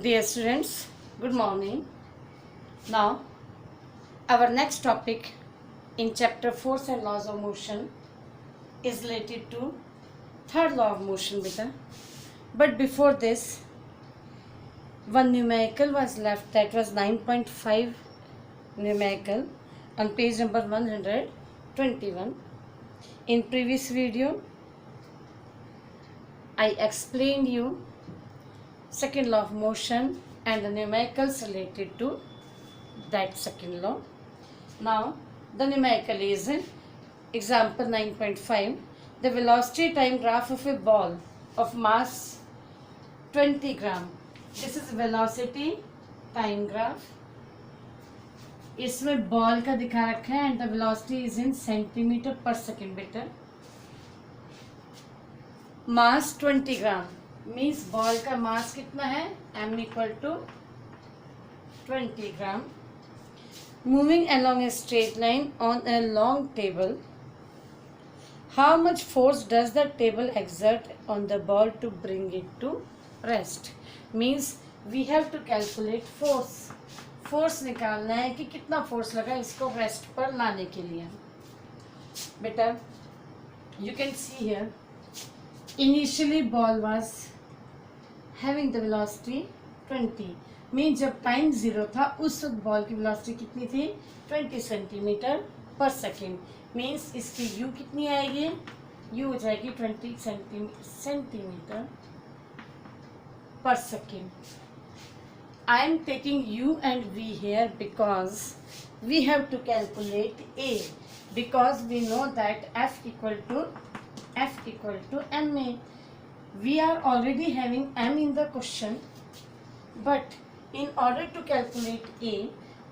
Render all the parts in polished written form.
Dear students, good morning. Now, our next topic in chapter Force and Laws of Motion is related to third law of motion, beta. But before this, one numerical was left, that was 9.5 numerical on page number 121. In previous video, I explained you second law of motion and the numericals related to that second law. Now the numerical is example 9.5. The velocity time graph of a ball of mass 20 gram. This is velocity time graph. इसमें ball का दिखा रखा है and the velocity is in centimetre per second बेटा. मास 20 gram means ball का मास कितना है m equal to 20 gram. Moving along a straight line on a long table, how much force does the table exert on the ball to bring it to rest? Means we have to calculate force. Force निकालना है कि कितना force लगा इसको rest पर लाने के लिए. बेटा you can see here initially ball was having the velocity 20. Mean जब टाइम 0 था उस वक्त बॉल की वेलोसिटी कितनी थी 20 सेंटीमीटर पर सेकेंड. मीन्स इसकी यू कितनी आएगी, यू हो जाएगी 20 centimetre per second. I am taking u and v here because we have to calculate a, because we know that f equal to ma. We are already having m in the question, but in order to calculate a,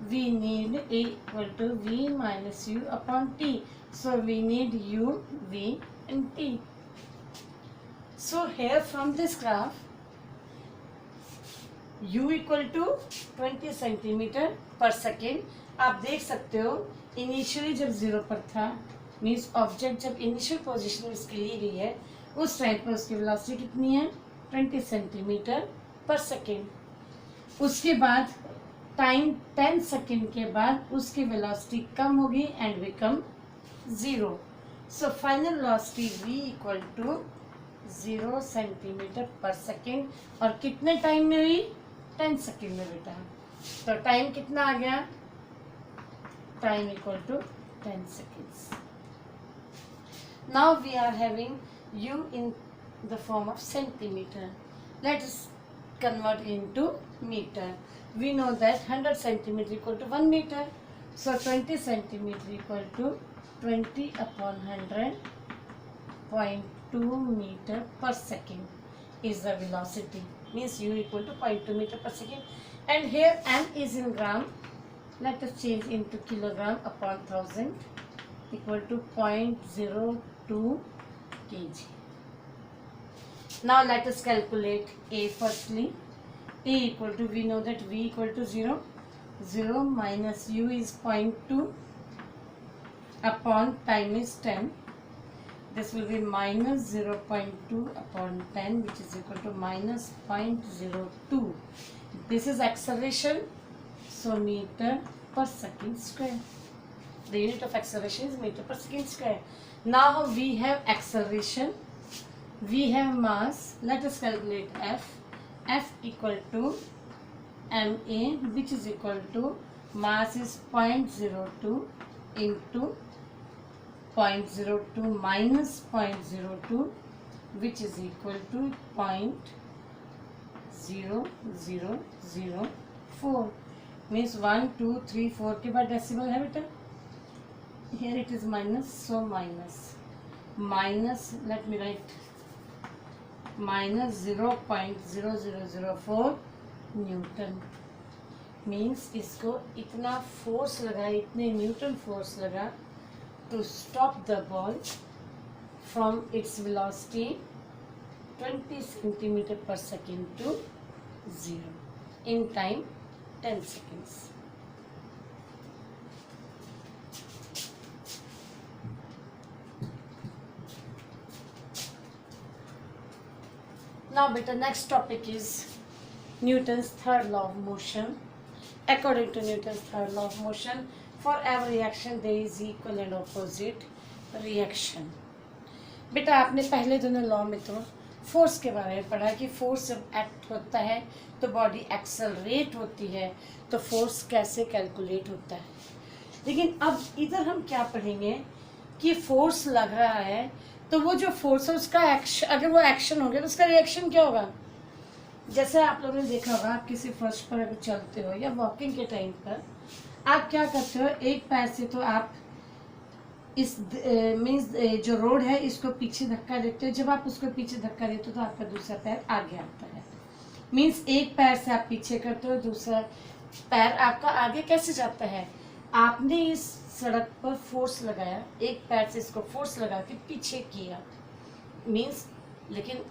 we need a equal to v minus u upon t. So we need u, v and t. So here from this graph, u equal to 20 centimetre per second. आप देख सकते हो initially जब 0 पर था means object जब initial position में इसकी ली गई है उस टाइम पर उसकी वेलोसिटी कितनी है 20 सेंटीमीटर पर सेकेंड. उसके बाद टाइम 10 सेकेंड के बाद उसकी वेलोसिटी कम होगी and become 0. So final velocity v equal to 0 centimetre per second. और कितने टाइम में हुई 10 सेकेंड में बेटा. तो टाइम कितना आ गया, time equal to 10 seconds. Now we are having u in the form of centimeter. Let us convert into meter. We know that 100 centimeter equal to 1 meter. So 20 centimeter equal to 20 upon 100.2 meter per second is the velocity. Means u equal to 0.2 meter per second. And here m is in gram. Let us change into kilogram upon 1000 equal to 0.02 kg. Now let us calculate a firstly. A equal to, we know that v equal to 0. 0 minus u is 0.2 upon time is 10. This will be minus 0.2 upon 10, which is equal to minus 0.02. This is acceleration, so meter per second square. The unit of acceleration is meter per second square. Now we have acceleration, we have mass. Let us calculate f. F equal to ma, which is equal to mass is 0.02 into 0.02 minus 0.02, which is equal to 0.0004. means 1 2 3 4 के बाद decimal है बेटा. here it is minus, so minus let me write minus 0.0004 Newton. Means इसको इतना force लगा, इतने Newton force लगा to stop the ball from its velocity 20 centimeter per second to 0 in time 10 seconds. Now beta next topic is Newton's third law of motion. According to Newton's third law of motion, for every action there is equal and opposite reaction. बेटा आपने पहले दोनों law में तो force के बारे में पढ़ा कि फोर्स जब एक्ट होता है तो बॉडी एक्सेलरेट होती है, तो फोर्स कैसे कैलकुलेट होता है। लेकिन अब इधर हम क्या पढ़ेंगे कि फोर्स लग रहा है तो वो जो फोर्स है उसका एक्शन, अगर वो एक्शन हो गया तो उसका रिएक्शन क्या होगा। जैसे आप लोगों ने देखा होगा, आप किसी फर्श पर अगर चलते हो या वॉकिंग के टाइम पर आप क्या करते हो, एक पैर से तो आप इस मीन्स जो रोड है इसको पीछे धक्का देते हो। जब आप उसको पीछे धक्का देते हो तो आपका दूसरा पैर आगे आता है। मीन्स एक पैर से आप पीछे करते हो, दूसरा पैर आपका आगे कैसे जाता है। आपने इस सड़क पर फोर्स लगाया, एक पैर से इसको फोर्स लगा के पीछे किया मीन्स, लेकिन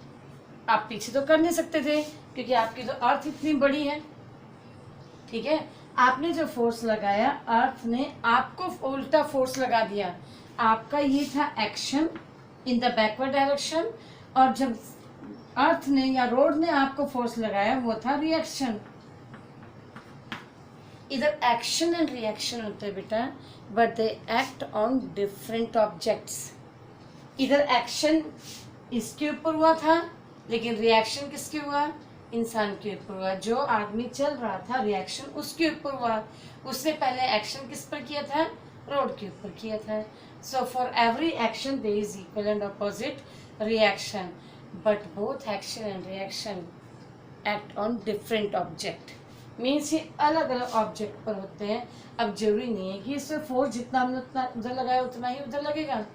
आप पीछे तो कर नहीं सकते थे क्योंकि आपकी तो अर्थ इतनी बड़ी है। ठीक है, आपने जो फोर्स लगाया अर्थ ने आपको उल्टा फोर्स लगा दिया। आपका ये था action in the backward direction, और जब अर्थ ने या रोड ने आपको फोर्स लगाया वो था रिएक्शन। इधर एक्शन एंड रिएक्शन होते हैं बेटा, but they act on different objects. इधर एक्शन इसके ऊपर हुआ था लेकिन रिएक्शन किसके हुआ, इंसान के ऊपर हुआ। जो आदमी चल रहा था रिएक्शन उसके ऊपर हुआ, उससे पहले एक्शन किस पर किया था, रोड के ऊपर किया था। So for every action there is equal and opposite reaction, but both action and reaction act on different object. Means ये अलग अलग ऑब्जेक्ट पर होते हैं। अब जरूरी नहीं है कि इसमें फोर्स जितना हमने उतना उधर लगाया उतना ही उधर लगेगा,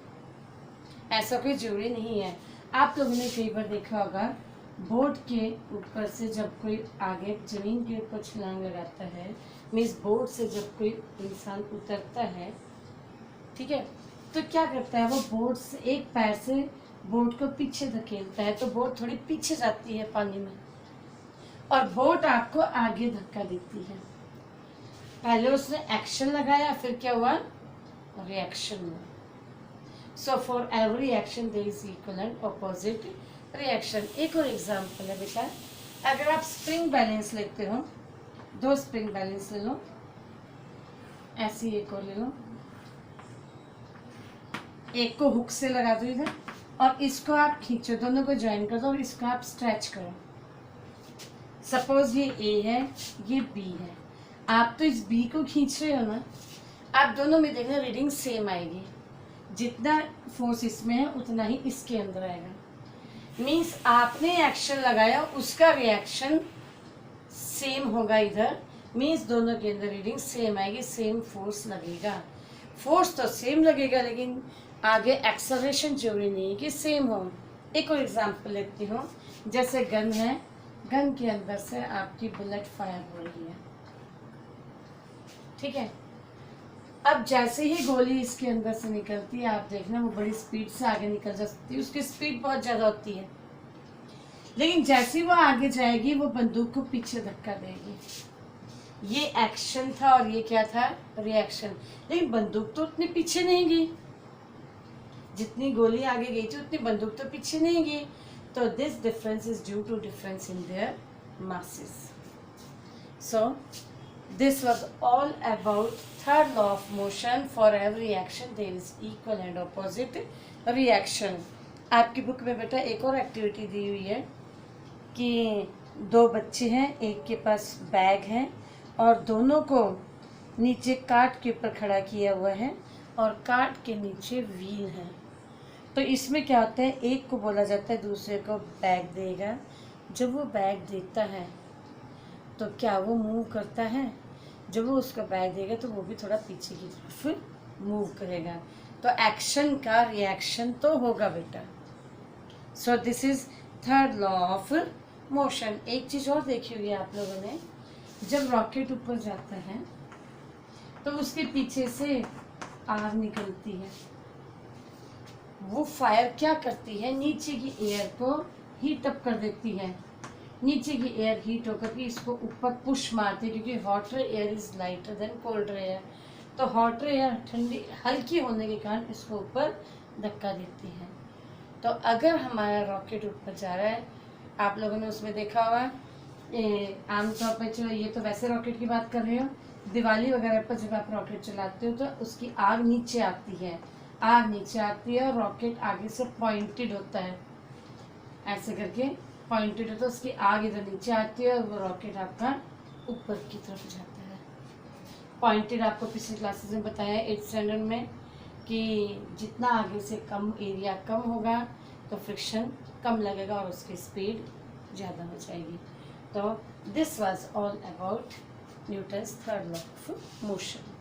ऐसा कोई जरूरी नहीं है। आप लोगों ने कई बार देखा होगा बोर्ड के ऊपर से जब कोई आगे जमीन के ऊपर छलांग लगाता है, मीन्स बोर्ड से जब कोई इंसान उतरता है, ठीक है, तो क्या करता है वो बोर्ड से एक पैर से बोट को पीछे धकेलता है, तो बोट थोड़ी पीछे जाती है पानी में और बोट आपको आगे धक्का देती है। पहले उसने एक्शन लगाया, फिर क्या हुआ, रिएक्शन हुआ। So for every action there is equal and opposite reaction. एक और एग्जांपल है बेटा, अगर आप स्प्रिंग बैलेंस लेते हो, दो स्प्रिंग बैलेंस ले लो, ऐसी एक और ले लो, एक को हुक से लगा दो इधर और इसको आप खींचो, दोनों को ज्वाइन कर दो और इसको आप स्ट्रेच करो। सपोज ये ए है, ये बी है, आप तो इस बी को खींच रहे हो ना, आप दोनों में देखना रीडिंग सेम आएगी। जितना फोर्स इसमें है उतना ही इसके अंदर आएगा। मीन्स आपने एक्शन लगाया, उसका रिएक्शन सेम होगा इधर, मीन्स दोनों के अंदर रीडिंग सेम आएगी, सेम फोर्स लगेगा। फोर्स तो सेम लगेगा लेकिन आगे एक्सेलरेशन जरूरी नहीं है कि सेम हो। एक और एग्जांपल लेती हूँ, जैसे गन है, गन के अंदर से आपकी बुलेट फायर हो रही है, ठीक है। अब जैसे ही गोली इसके अंदर से निकलती है, आप देखना वो बड़ी स्पीड से आगे निकल जा सकती है, उसकी स्पीड बहुत ज़्यादा होती है, लेकिन जैसे ही वो आगे जाएगी वो बंदूक को पीछे धक्का देगी। ये एक्शन था और ये क्या था, रिएक्शन। लेकिन बंदूक तो उतनी पीछे नहीं गई, जितनी गोली आगे गई थी उतनी बंदूक तो पीछे नहीं गई। तो this difference is due to difference in their masses. So this was all about third law of motion. For every action there is equal and opposite reaction. आपकी बुक में बेटा एक और एक्टिविटी दी हुई है कि दो बच्चे हैं, एक के पास बैग है और दोनों को नीचे काट के ऊपर खड़ा किया हुआ है और काट के नीचे व्हील है। तो इसमें क्या होता है, एक को बोला जाता है दूसरे को बैग देगा। जब वो बैग देता है तो क्या वो मूव करता है, जब वो उसका बैग देगा तो वो भी थोड़ा पीछे की तरफ मूव करेगा। तो एक्शन का रिएक्शन तो होगा बेटा। So this is third law of motion. एक चीज़ और देखी होगी आप लोगों ने, जब रॉकेट ऊपर जाता है तो उसके पीछे से आग निकलती है, वो फायर क्या करती है, नीचे की एयर को हीट अप कर देती है। नीचे की एयर हीट होकर के इसको ऊपर पुश मारती है, क्योंकि hotter air is lighter than colder air. तो हॉटर एयर ठंडी हल्की होने के कारण इसको ऊपर धक्का देती है। तो अगर हमारा रॉकेट ऊपर जा रहा है, आप लोगों ने उसमें देखा होगा आमतौर पर चलो ये तो वैसे रॉकेट की बात कर रही हूँ, दिवाली वगैरह पर जब आप रॉकेट चलाते हो तो उसकी आग नीचे आती है, आग नीचे आती है और रॉकेट आगे से पॉइंटेड होता है, ऐसे करके पॉइंटेड होता है, उसकी आग इधर नीचे आती है और वो रॉकेट आपका ऊपर की तरफ जाता है। पॉइंटेड आपको पिछले क्लासेस में बताया 8th स्टैंडर्ड में कि जितना आगे से कम एरिया कम होगा तो फ्रिक्शन कम लगेगा और उसकी स्पीड ज़्यादा हो जाएगी। तो this was all about Newton's third law of motion.